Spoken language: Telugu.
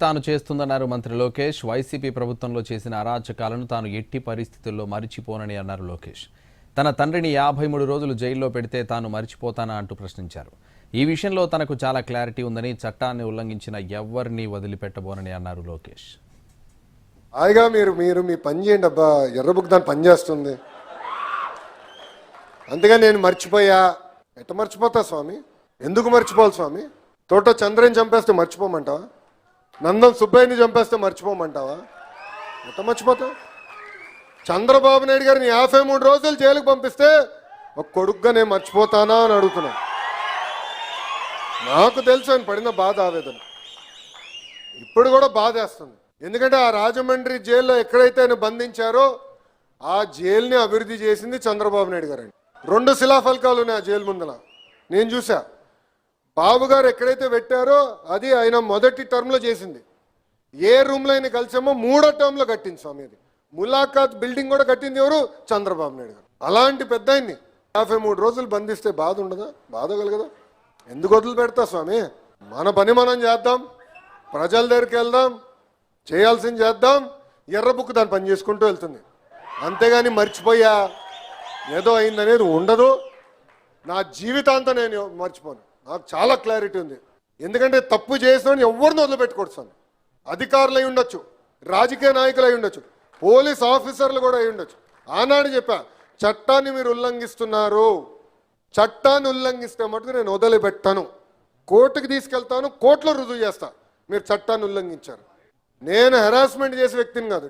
తాను చేస్తుందన్నారు మంత్రి లోకేష్. వైసీపీ ప్రభుత్వంలో చేసిన అరాచకాలను తాను ఎట్టి పరిస్థితుల్లో మరిచిపోనని అన్నారు లోకేష్. తన తండ్రిని 53 రోజులు జైల్లో పెడితే తాను మరిచిపోతానా అంటూ ప్రశ్నించారు. ఈ విషయంలో తనకు చాలా క్లారిటీ ఉందని, చట్టాన్ని ఉల్లంఘించిన ఎవ్వరిని వదిలిపెట్టబోనని అన్నారు లోకేష్. హాయిగా మీరు మీ పని చేయండి అబ్బా, ఎర్ర బుక్ దాన్ని పని చేస్తుంది. అందుకే నేను మర్చిపోయా. ఎట్ట మర్చిపోతా స్వామి? ఎందుకు మర్చిపోవాలి స్వామి? తోట చంద్రని చంపేస్తే మర్చిపోమంటావా? నందం సుబ్బయ్యని చంపేస్తే మర్చిపోమంటావా? ఎట్ట మర్చిపోతా? చంద్రబాబు నాయుడు గారిని 53 రోజులు జైలుకు పంపిస్తే ఒక కొడుకుగా నేను మర్చిపోతానా అని అడుగుతున్నాను. నాకు తెలుసు ఆయన పడిన బాధ, ఆవేదన ఇప్పుడు కూడా బాధేస్తుంది. ఎందుకంటే ఆ రాజమండ్రి జైల్లో ఎక్కడైతే ఆయన బంధించారో ఆ జైలుని అభివృద్ధి చేసింది చంద్రబాబు నాయుడు గారండి. 2 శిలాఫలకాలు ఉన్నాయి ఆ జైలు ముందల, నేను చూసా. బాబు గారు ఎక్కడైతే పెట్టారో అది ఆయన మొదటి టర్మ్లో చేసింది. ఏ రూమ్లో ఆయన కలిసామో 3వ టర్మ్లో కట్టింది స్వామి. అది ములాఖాత్ బిల్డింగ్ కూడా కట్టింది ఎవరు? చంద్రబాబు నాయుడు గారు. అలాంటి పెద్ద ఆయన్ని 53 రోజులు బంధిస్తే బాధ ఉండదా? బాధ కలగదా? ఎందుకు వదిలి పెడతా స్వామి? మన పని మనం చేద్దాం, ప్రజల దగ్గరికి వెళ్దాం, చేయాల్సింది చేద్దాం. ఎర్ర బుక్ దాన్ని పని చేసుకుంటూ వెళ్తుంది. అంతేగాని మర్చిపోయా ఏదో అయిందనేది ఉండదు. నా జీవితాంతం నేను మర్చిపోను. నాకు చాలా క్లారిటీ ఉంది. ఎందుకంటే తప్పు చేసిన ఎవరిని వదిలిపెట్టుకోవచ్చు స్వామి. అధికారులు అయి ఉండొచ్చు, రాజకీయ నాయకులు అయి ఉండొచ్చు, పోలీస్ ఆఫీసర్లు కూడా అయి ఉండొచ్చు. ఆనాడు చెప్పా, చట్టాన్ని మీరు ఉల్లంఘిస్తున్నారు, చట్టాన్ని ఉల్లంఘిస్తే మటుకు నేను వదిలిపెట్టాను, కోర్టుకి తీసుకెళ్తాను, కోర్టులో రుజువు చేస్తా మీరు చట్టాన్ని ఉల్లంఘించారు. నేను హెరాస్మెంట్ చేసే వ్యక్తిని కాదు.